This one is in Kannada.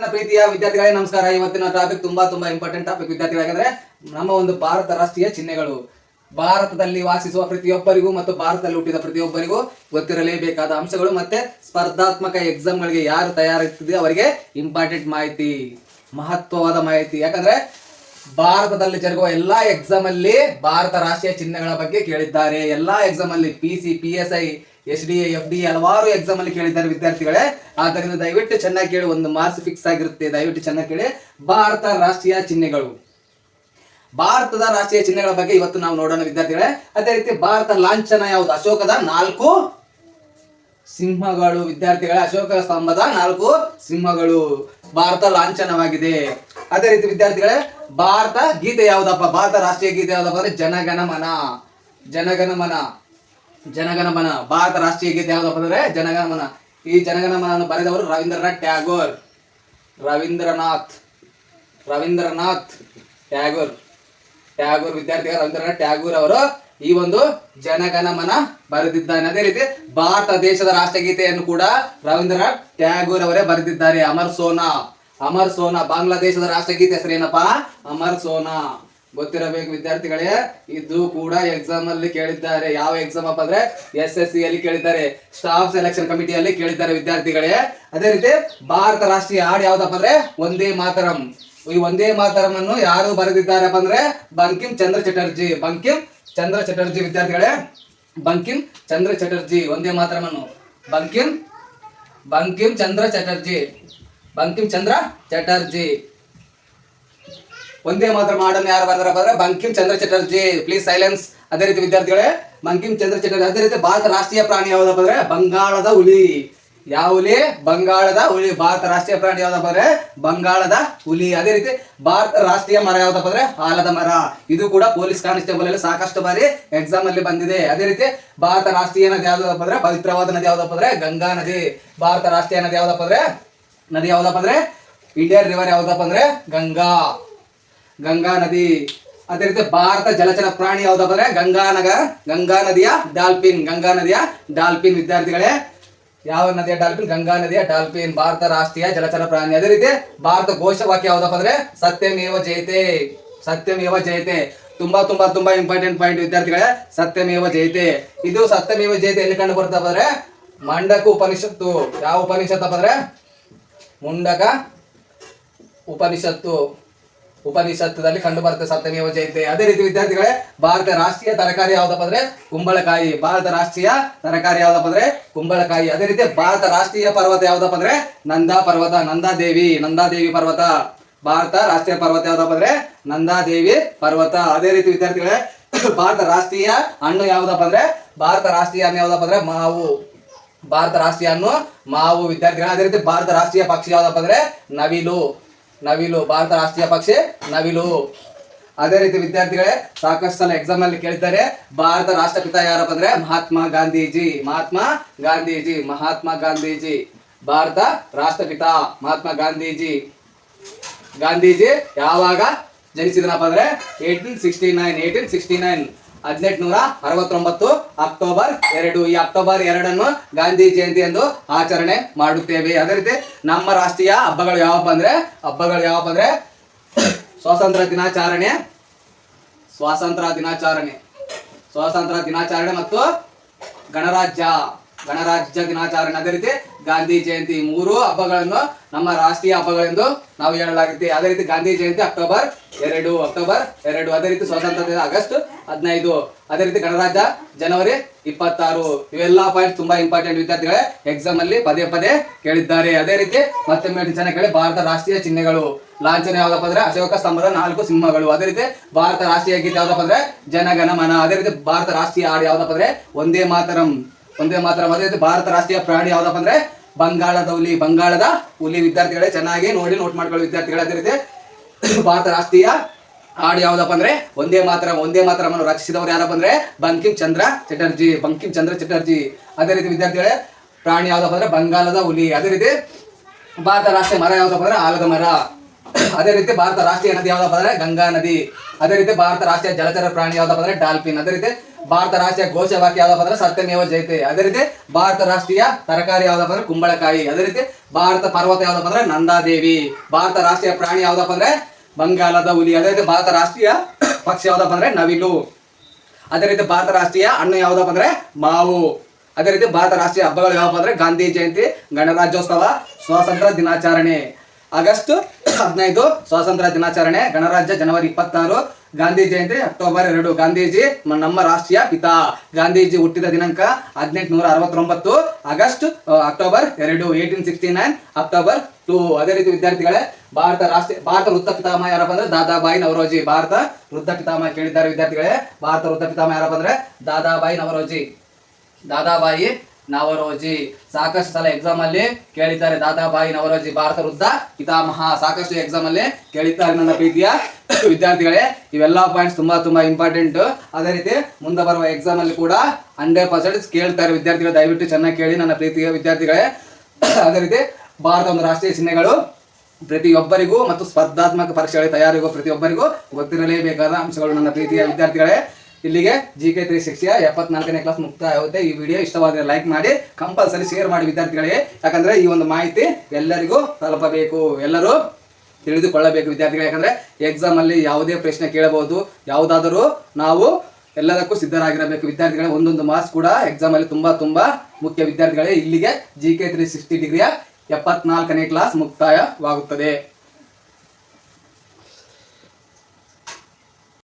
ನನ್ನ ಪ್ರೀತಿಯ ವಿದ್ಯಾರ್ಥಿಗಳೇ ನಮಸ್ಕಾರ. ಇವತ್ತಿನ ಟಾಪಿಕ್ ತುಂಬಾ ಇಂಪಾರ್ಟೆಂಟ್ ಟಾಪಿಕ್ ವಿದ್ಯಾರ್ಥಿಗಳೇ. ಯಾಕಂದ್ರೆ ನಮ್ಮ ಒಂದು ಭಾರತ ರಾಷ್ಟ್ರೀಯ ಚಿಹ್ನೆಗಳು ಭಾರತದಲ್ಲಿ ವಾಸಿಸುವ ಪ್ರತಿಯೊಬ್ಬರಿಗೂ ಮತ್ತು ಭಾರತದಲ್ಲಿ ಹುಟ್ಟಿದ ಪ್ರತಿಯೊಬ್ಬರಿಗೂ ಗೊತ್ತಿರಲೇಬೇಕಾದ ಅಂಶಗಳು ಮತ್ತೆ ಸ್ಪರ್ಧಾತ್ಮಕ ಎಕ್ಸಾಮ್ಗಳಿಗೆ ಯಾರು ತಯಾರಾಗ್ತಿದೆ ಅವರಿಗೆ ಇಂಪಾರ್ಟೆಂಟ್ ಮಾಹಿತಿ, ಮಹತ್ವವಾದ ಮಾಹಿತಿ. ಯಾಕಂದ್ರೆ ಭಾರತದಲ್ಲಿ ಜರುಗುವ ಎಲ್ಲಾ ಎಕ್ಸಾಮ್ ಅಲ್ಲಿ ಭಾರತ ರಾಷ್ಟ್ರೀಯ ಚಿಹ್ನೆಗಳ ಬಗ್ಗೆ ಕೇಳಿದ್ದಾರೆ. ಎಲ್ಲಾ ಎಕ್ಸಾಮ್ ಅಲ್ಲಿ PC, PSI, SDA, FD ಹಲವಾರು ಎಕ್ಸಾಮ್ ಅಲ್ಲಿ ಕೇಳಿದ್ದಾರೆ ವಿದ್ಯಾರ್ಥಿಗಳೇ. ಆದ್ದರಿಂದ ದಯವಿಟ್ಟು ಚೆನ್ನಾಗಿ ಕೇಳಿ, ಒಂದು ಮಾರ್ಕ್ಸ್ ಫಿಕ್ಸ್ ಆಗಿರುತ್ತೆ. ದಯವಿಟ್ಟು ಚೆನ್ನಾಗಿ ಕೇಳಿ. ಭಾರತ ರಾಷ್ಟ್ರೀಯ ಚಿಹ್ನೆಗಳು, ಭಾರತದ ರಾಷ್ಟ್ರೀಯ ಚಿಹ್ನೆಗಳ ಬಗ್ಗೆ ಇವತ್ತು ನಾವು ನೋಡೋಣ ವಿದ್ಯಾರ್ಥಿಗಳೇ. ಅದೇ ರೀತಿ ಭಾರತ ಲಾಂಛನ ಯಾವುದು? ಅಶೋಕದ 4 ಸಿಂಹಗಳು ವಿದ್ಯಾರ್ಥಿಗಳೇ. ಅಶೋಕ ಸ್ತಂಭದ 4 ಸಿಂಹಗಳು ಭಾರತ ಲಾಂಛನವಾಗಿದೆ. ಅದೇ ರೀತಿ ವಿದ್ಯಾರ್ಥಿಗಳೇ, ಭಾರತ ಗೀತೆ ಯಾವುದಪ್ಪ? ಭಾರತ ರಾಷ್ಟ್ರೀಯ ಗೀತೆ ಯಾವುದಪ್ಪ ಅಂದ್ರೆ ಜನಗಣಮನ. ಜನಗಣಮನ ಜನಗಣಮನ ಭಾರತ ರಾಷ್ಟ್ರೀಯ ಗೀತೆ ಯಾವುದಪ್ಪ ಅಂದ್ರೆ ಜನಗಣಮನ. ಈ ಜನಗಣಮನ ಬರೆದವರು ರವೀಂದ್ರನಾಥ್ ಟ್ಯಾಗೋರ್. ರವೀಂದ್ರನಾಥ್ ಟ್ಯಾಗೋರ್ ವಿದ್ಯಾರ್ಥಿಗಳು ರವೀಂದ್ರನಾಥ್ ಟ್ಯಾಗೋರ್ ಅವರು ಈ ಒಂದು ಜನಗಣಮನ ಬರೆದಿದ್ದಾನೆ. ಅದೇ ರೀತಿ ಭಾರತ ದೇಶದ ರಾಷ್ಟ್ರಗೀತೆಯನ್ನು ಕೂಡ ರವೀಂದ್ರನಾಥ್ ಟ್ಯಾಗೋರ್ ಅವರೇ ಬರೆದಿದ್ದಾರೆ. ಅಮರ್ ಸೋನಾ ಬಾಂಗ್ಲಾದೇಶದ ರಾಷ್ಟ್ರಗೀತೆ ಹೆಸರೇನಪ್ಪಾ? ಅಮರ್ ಸೋನಾ. ಗೊತ್ತಿರಬೇಕು ವಿದ್ಯಾರ್ಥಿಗಳೇ. ಇದು ಕೂಡ ಎಕ್ಸಾಮ್ ಅಲ್ಲಿ ಕೇಳಿದ್ದಾರೆ. ಯಾವ ಎಕ್ಸಾಮ್ ಅಪ್ಪ ಅಂದ್ರೆ SSC ಅಲ್ಲಿ ಕೇಳಿದ್ದಾರೆ, ಸ್ಟಾಫ್ ಸೆಲೆಕ್ಷನ್ ಕಮಿಟಿಯಲ್ಲಿ ಕೇಳಿದ್ದಾರೆ ವಿದ್ಯಾರ್ಥಿಗಳೇ. ಅದೇ ರೀತಿ ಭಾರತ ರಾಷ್ಟ್ರೀಯ ಹಾಡು ಯಾವ್ದಪ್ಪ ಅಂದ್ರೆ ವಂದೇ ಮಾತರಂ. ಈ ವಂದೇ ಮಾತರಂ ಅನ್ನು ಯಾರು ಬರೆದಿದ್ದಾರಪ್ಪ ಅಂದ್ರೆ ಬಂಕಿಂ ಚಂದ್ರ ಚಟರ್ಜಿ ವಿದ್ಯಾರ್ಥಿಗಳೇ. ಬಂಕಿಂ ವಂದೇ ಮಾತರಂ ಅನ್ನು ಬಂಕಿಂ ಚಂದ್ರ ಚಟರ್ಜಿ ಒಂದೇ ಮಾತ್ರ ಮಾಡನ್ನು ಯಾರು ಬರ್ದಾರಪ್ಪ ಅಂದ್ರೆ ಬಂಕಿಂ ಚಂದ್ರ ಚಟರ್ಜಿ. Please silence. ಅದೇ ರೀತಿ ವಿದ್ಯಾರ್ಥಿಗಳೇ, ಬಂಕಿಂ ಚಂದ್ರ ಚಟರ್ಜಿ. ಅದೇ ರೀತಿ ಭಾರತ ರಾಷ್ಟ್ರೀಯ ಪ್ರಾಣಿ ಯಾವ್ದಪ್ಪ ಅಂದ್ರೆ ಬಂಗಾಳದ ಹುಲಿ. ಯಾವ ಹುಲಿ? ಬಂಗಾಳದ ಹುಲಿ. ಭಾರತ ರಾಷ್ಟ್ರೀಯ ಪ್ರಾಣಿ ಯಾವ್ದಪ್ಪ ಅಂದ್ರೆ ಬಂಗಾಳದ ಹುಲಿ. ಅದೇ ರೀತಿ ಭಾರತ ರಾಷ್ಟ್ರೀಯ ಮರ ಯಾವ್ದಪ್ಪ ಅಂದ್ರೆ ಆಲದ ಮರ. ಇದು ಕೂಡ ಪೊಲೀಸ್ ಕಾನ್ಸ್ಟೇಬಲ್ ಅಲ್ಲಿ ಸಾಕಷ್ಟು ಬಾರಿ ಎಕ್ಸಾಮ್ ಅಲ್ಲಿ ಬಂದಿದೆ. ಅದೇ ರೀತಿ ಭಾರತ ರಾಷ್ಟ್ರೀಯ ನದಿ ಯಾವ್ದಪ್ಪ ಅಂದ್ರೆ ಪವಿತ್ರವಾದ ನದಿ ಯಾವ್ದಪ್ಪ ಅಂದ್ರೆ ಗಂಗಾ ನದಿ. ಭಾರತ ರಾಷ್ಟ್ರೀಯ ನದಿ ಯಾವ್ದಪ್ಪ ಅಂದ್ರೆ ಇಂಡಿಯನ್ ರಿವರ್ ಯಾವ್ದಪ್ಪ ಅಂದ್ರೆ ಗಂಗಾ ನದಿ. ಅದೇ ರೀತಿ ಭಾರತ ಜಲಚರ ಪ್ರಾಣಿ ಯಾವ್ದಪ್ಪ ಅಂದ್ರೆ ಗಂಗಾ ನದಿಯ ಡಾಲ್ಫಿನ್ ವಿದ್ಯಾರ್ಥಿಗಳೇ. ಯಾವ ನದಿಯ ಡಾಲ್ಫಿನ್? ಗಂಗಾ ನದಿಯ ಡಾಲ್ಫಿನ್ ಭಾರತ ರಾಷ್ಟ್ರೀಯ ಜಲಚರ ಪ್ರಾಣಿ. ಅದೇ ರೀತಿ ಭಾರತ ಘೋಷವಾಕ್ಯ ಯಾವ್ದಪ್ಪ ಅಂದ್ರೆ ಸತ್ಯಮೇವ ಜಯತೆ. ತುಂಬಾ ಇಂಪಾರ್ಟೆಂಟ್ ಪಾಯಿಂಟ್ ವಿದ್ಯಾರ್ಥಿಗಳೇ. ಸತ್ಯಮೇವ ಜಯತೆ. ಇದು ಸತ್ಯಮೇವ ಜಯತೆ ಎಲ್ಲಿ ಕಂಡು ಬರ್ತಪ್ಪ ಅಂದ್ರೆ ಮಂಡಕ ಉಪನಿಷತ್ತು. ಯಾವ ಉಪನಿಷತ್ತಪ್ಪ ಅಂದ್ರೆ ಮುಂಡಕ ಉಪನಿಷತ್ತದಲ್ಲಿ ಕಂಡು ಬರುತ್ತೆ ಸತ್ಯಮೇವ ಜಯತೆ. ಅದೇ ರೀತಿ ವಿದ್ಯಾರ್ಥಿಗಳೇ, ಭಾರತ ರಾಷ್ಟ್ರೀಯ ತರಕಾರಿ ಯಾವ್ದಪ್ಪ ಅಂದ್ರೆ ಕುಂಬಳಕಾಯಿ. ಅದೇ ರೀತಿ ಭಾರತ ರಾಷ್ಟ್ರೀಯ ಪರ್ವತ ಯಾವ್ದಪ್ಪ ಅಂದ್ರೆ ನಂದಾದೇವಿ ಪರ್ವತ. ಭಾರತ ರಾಷ್ಟ್ರೀಯ ಪರ್ವತ ಯಾವ್ದಪ್ಪ ಅಂದ್ರೆ ನಂದಾದೇವಿ ಪರ್ವತ. ಅದೇ ರೀತಿ ವಿದ್ಯಾರ್ಥಿಗಳೇ, ಭಾರತ ರಾಷ್ಟ್ರೀಯ ಹಣ್ಣು ಯಾವ್ದಪ್ಪ ಅಂದ್ರೆ ಮಾವು. ಭಾರತ ರಾಷ್ಟ್ರೀಯ ಹಣ್ಣು ಮಾವು ವಿದ್ಯಾರ್ಥಿಗಳೇ. ಅದೇ ರೀತಿ ಭಾರತ ರಾಷ್ಟ್ರೀಯ ಪಕ್ಷಿ ಯಾವ್ದಪ್ಪ ಅಂದ್ರೆ ನವಿಲು. ಭಾರತ ರಾಷ್ಟ್ರೀಯ ಪಕ್ಷಿ ನವಿಲು. ಅದೇ ರೀತಿ ವಿದ್ಯಾರ್ಥಿಗಳೇ, ಸಾಕಷ್ಟು ಸಲ ಎಕ್ಸಾಮ್ ಅಲ್ಲಿ ಕೇಳಿದ್ದಾರೆ, ಭಾರತ ರಾಷ್ಟ್ರಪಿತ ಯಾರಪ್ಪ ಅಂದ್ರೆ ಮಹಾತ್ಮ ಗಾಂಧೀಜಿ. ಭಾರತ ರಾಷ್ಟ್ರಪಿತ ಮಹಾತ್ಮ ಗಾಂಧೀಜಿ ಯಾವಾಗ ಜನಿಸಿದನಪ್ಪ ಅಂದ್ರೆ 1869 1869 ಅಕ್ಟೋಬರ್ 2. ಈ ಅಕ್ಟೋಬರ್ 2 ಗಾಂಧಿ ಜಯಂತಿ ಎಂದು ಆಚರಣೆ ಮಾಡುತ್ತೇವೆ. ಅದೇ ರೀತಿ ನಮ್ಮ ರಾಷ್ಟ್ರೀಯ ಹಬ್ಬಗಳು ಯಾವಪ್ಪ ಅಂದ್ರೆ ಸ್ವಾತಂತ್ರ್ಯ ದಿನಾಚರಣೆ ಮತ್ತು ಗಣರಾಜ್ಯ ದಿನಾಚರಣೆ. ಅದೇ ರೀತಿ ಗಾಂಧಿ ಜಯಂತಿ. 3 ಹಬ್ಬಗಳನ್ನು ನಮ್ಮ ರಾಷ್ಟ್ರೀಯ ಹಬ್ಬಗಳೆಂದು ನಾವು ಹೇಳಲಾಗುತ್ತೆ. ಅದೇ ರೀತಿ ಗಾಂಧಿ ಜಯಂತಿ ಅಕ್ಟೋಬರ್ 2. ಅದೇ ರೀತಿ ಸ್ವಾತಂತ್ರ್ಯ ದಿನ ಆಗಸ್ಟ್ 15. ಅದೇ ರೀತಿ ಗಣರಾಜ್ಯ ಜನವರಿ 26. ಇವೆಲ್ಲ ಪಾಯಿಂಟ್ ತುಂಬಾ ಇಂಪಾರ್ಟೆಂಟ್ ವಿದ್ಯಾರ್ಥಿಗಳೇ. ಎಕ್ಸಾಮ್ ಅಲ್ಲಿ ಪದೇ ಕೇಳಿದ್ದಾರೆ. ಅದೇ ರೀತಿ ಮತ್ತೆ ಚೆನ್ನಾಗಿ ಕೇಳಿ. ಭಾರತ ರಾಷ್ಟ್ರೀಯ ಚಿಹ್ನೆಗಳು ಲಾಂಛನ ಯಾವ್ದಪ್ಪ ಅಂದ್ರೆ ಅಶೋಕ ಸ್ತಂಭದ 4 ಸಿಂಹಗಳು. ಅದೇ ರೀತಿ ಭಾರತ ರಾಷ್ಟ್ರೀಯ ಗೀತೆ ಯಾವ್ದಪ್ಪ ಅಂದ್ರೆ ಜನಗಣಮನ. ಅದೇ ರೀತಿ ಭಾರತ ರಾಷ್ಟ್ರೀಯ ಹಾಡು ಯಾವ್ದಪ್ಪ ಅಂದ್ರೆ ವಂದೇ ಮಾತರಂ. ಅದೇ ರೀತಿ ಭಾರತ ರಾಷ್ಟ್ರೀಯ ಪ್ರಾಣಿ ಯಾವ್ದಪ್ಪ ಅಂದ್ರೆ ಬಂಗಾಳದ ಹುಲಿ ವಿದ್ಯಾರ್ಥಿಗಳೇ. ಚೆನ್ನಾಗಿ ನೋಟ್ ಮಾಡ್ಕೊಳ್ಳಿ ವಿದ್ಯಾರ್ಥಿಗಳೇ. ಅದೇ ರೀತಿ ಭಾರತ ರಾಷ್ಟ್ರೀಯ ಹಾಡು ಯಾವ್ದಪ್ಪ ಅಂದ್ರೆ ವಂದೇ ಮಾತರಂ ಅನ್ನು ರಚಿಸಿದವರು ಯಾರಪ್ಪ ಅಂದ್ರೆ ಬಂಕಿಂ ಚಂದ್ರ ಚಟರ್ಜಿ. ಅದೇ ರೀತಿ ವಿದ್ಯಾರ್ಥಿಗಳೇ, ಪ್ರಾಣಿ ಯಾವ್ದಪ್ಪ ಅಂದ್ರೆ ಬಂಗಾಳದ ಹುಲಿ. ಅದೇ ರೀತಿ ಭಾರತ ರಾಷ್ಟ್ರೀಯ ಮರ ಯಾವ್ದಪ್ಪ ಅಂದ್ರೆ ಆಲದ ಮರ. ಅದೇ ರೀತಿ ಭಾರತ ರಾಷ್ಟ್ರೀಯ ನದಿ ಯಾವ್ದಪ್ಪ ಅಂದ್ರೆ ಗಂಗಾ ನದಿ. ಅದೇ ರೀತಿ ಭಾರತ ರಾಷ್ಟ್ರೀಯ ಜಲಚರ ಪ್ರಾಣಿ ಯಾವ್ದಪ್ಪ ಅಂದ್ರೆ ಡಾಲ್ಫಿನ್. ಅದೇ ರೀತಿ ಭಾರತ ರಾಷ್ಟ್ರೀಯ ಘೋಷವಾಕ್ಯ ಯಾವ್ದಪ್ಪ ಅಂದ್ರೆ ಸತ್ಯಮೇವ ಜಯತೆ. ಅದೇ ರೀತಿ ಭಾರತ ರಾಷ್ಟ್ರೀಯ ತರಕಾರಿ ಯಾವ್ದಪ್ಪ ಅಂದ್ರೆ ಕುಂಬಳಕಾಯಿ. ಅದೇ ರೀತಿ ಭಾರತ ಪರ್ವತ ಯಾವ್ದಪ್ಪ ಅಂದ್ರೆ ನಂದಾದೇವಿ. ಭಾರತ ರಾಷ್ಟ್ರೀಯ ಪ್ರಾಣಿ ಯಾವ್ದಪ್ಪ ಅಂದ್ರೆ ಬಂಗಾಲದ ಹುಲಿ. ಅದೇ ರೀತಿ ಭಾರತ ರಾಷ್ಟ್ರೀಯ ಪಕ್ಷಿ ಯಾವ್ದಪ್ಪ ಅಂದ್ರೆ ನವಿಲು. ಅದೇ ರೀತಿ ಭಾರತ ರಾಷ್ಟ್ರೀಯ ಹಣ್ಣು ಯಾವ್ದಪ್ಪ ಅಂದ್ರೆ ಮಾವು. ಅದೇ ರೀತಿ ಭಾರತ ರಾಷ್ಟ್ರೀಯ ಹಬ್ಬಗಳು ಯಾವಪ್ಪ ಅಂದ್ರೆ ಗಾಂಧಿ ಜಯಂತಿ, ಗಣರಾಜ್ಯೋತ್ಸವ, ಸ್ವಾತಂತ್ರ್ಯ ದಿನಾಚರಣೆ. ಆಗಸ್ಟ್ 15 ಸ್ವಾತಂತ್ರ್ಯ ದಿನಾಚರಣೆ, ಗಣರಾಜ್ಯ ಜನವರಿ 26, ಗಾಂಧಿ ಜಯಂತಿ ಅಕ್ಟೋಬರ್ 2. ಗಾಂಧೀಜಿ ನಮ್ಮ ರಾಷ್ಟ್ರೀಯ ಪಿತಾ. ಗಾಂಧೀಜಿ ಹುಟ್ಟಿದ ದಿನಾಂಕ 1869 ಅಕ್ಟೋಬರ್ 2, 1869 ಅಕ್ಟೋಬರ್ 2. ಅದೇ ರೀತಿ ವಿದ್ಯಾರ್ಥಿಗಳೇ, ಭಾರತ ವೃತ್ತ ಪಿತಾಮಹ ಯಾರಪ್ಪ ಅಂದ್ರೆ ದಾದಾಬಾಯಿ ನವರೋಜಿ. ಭಾರತ ವೃತ್ತ ಪಿತಾಮಹ ಕೇಳಿದ್ದಾರೆ ವಿದ್ಯಾರ್ಥಿಗಳೇ. ಭಾರತ ವೃತ್ತ ಪಿತಾಮಹ ಯಾರಪ್ಪ ಅಂದ್ರೆ ದಾದಾಬಾಯಿ ನವರೋಜಿ. ಸಾಕಷ್ಟು ಸಲ ಎಕ್ಸಾಮ್ ಅಲ್ಲಿ ಕೇಳಿದ್ದಾರೆ ದಾದಾಬಾಯಿ ನವರೋಜಿ ಭಾರತ ವೃದ್ಧ ಪಿತಾಮಹ. ಸಾಕಷ್ಟು ಎಕ್ಸಾಮ್ ಅಲ್ಲಿ ಕೇಳಿದ್ದಾರೆ ನನ್ನ ಪ್ರೀತಿಯ ವಿದ್ಯಾರ್ಥಿಗಳೇ. ಇವೆಲ್ಲ ಪಾಯಿಂಟ್ಸ್ ತುಂಬಾ ಇಂಪಾರ್ಟೆಂಟ್. ಅದೇ ರೀತಿ ಮುಂದೆ ಬರುವ ಎಕ್ಸಾಮ್ ಅಲ್ಲಿ ಕೂಡ 100% ಕೇಳ್ತಾರೆ ವಿದ್ಯಾರ್ಥಿಗಳು. ದಯವಿಟ್ಟು ಚೆನ್ನಾಗಿ ಕೇಳಿ ನನ್ನ ಪ್ರೀತಿಯ ವಿದ್ಯಾರ್ಥಿಗಳೇ. ಅದೇ ರೀತಿ ಭಾರತ ಒಂದು ರಾಷ್ಟ್ರೀಯ ಚಿಹ್ನೆಗಳು ಪ್ರತಿಯೊಬ್ಬರಿಗೂ ಮತ್ತು ಸ್ಪರ್ಧಾತ್ಮಕ ಪರೀಕ್ಷೆಗಳಿಗೆ ತಯಾರಿಗೂ ಪ್ರತಿಯೊಬ್ಬರಿಗೂ ಗೊತ್ತಿರಲೇಬೇಕಾದ ಅಂಶಗಳು ನನ್ನ ಪ್ರೀತಿಯ ವಿದ್ಯಾರ್ಥಿಗಳೇ. ಇಲ್ಲಿಗೆ GK 360 74ನೇ ಕ್ಲಾಸ್ ಮುಕ್ತಾಯ ಆಗುತ್ತೆ. ಈ ವಿಡಿಯೋ ಇಷ್ಟವಾದರೆ ಲೈಕ್ ಮಾಡಿ, ಕಂಪಲ್ಸರಿ ಶೇರ್ ಮಾಡಿ ವಿದ್ಯಾರ್ಥಿಗಳಿಗೆ. ಯಾಕಂದ್ರೆ ಈ ಒಂದು ಮಾಹಿತಿ ಎಲ್ಲರಿಗೂ ತಲುಪಬೇಕು, ಎಲ್ಲರೂ ತಿಳಿದುಕೊಳ್ಳಬೇಕು ವಿದ್ಯಾರ್ಥಿಗಳು. ಯಾಕಂದ್ರೆ ಎಕ್ಸಾಮ್ ಅಲ್ಲಿ ಯಾವುದೇ ಪ್ರಶ್ನೆ ಕೇಳಬಹುದು, ಯಾವುದಾದರೂ ನಾವು ಎಲ್ಲದಕ್ಕೂ ಸಿದ್ಧರಾಗಿರಬೇಕು ವಿದ್ಯಾರ್ಥಿಗಳೇ. ಒಂದೊಂದು ಮಾರ್ಕ್ಸ್ ಕೂಡ ಎಕ್ಸಾಮ್ ಅಲ್ಲಿ ತುಂಬಾ ಮುಖ್ಯ ವಿದ್ಯಾರ್ಥಿಗಳೇ. ಇಲ್ಲಿಗೆ GK 360 ಡಿಗ್ರಿಯ 74ನೇ ಕ್ಲಾಸ್ ಮುಕ್ತಾಯವಾಗುತ್ತದೆ.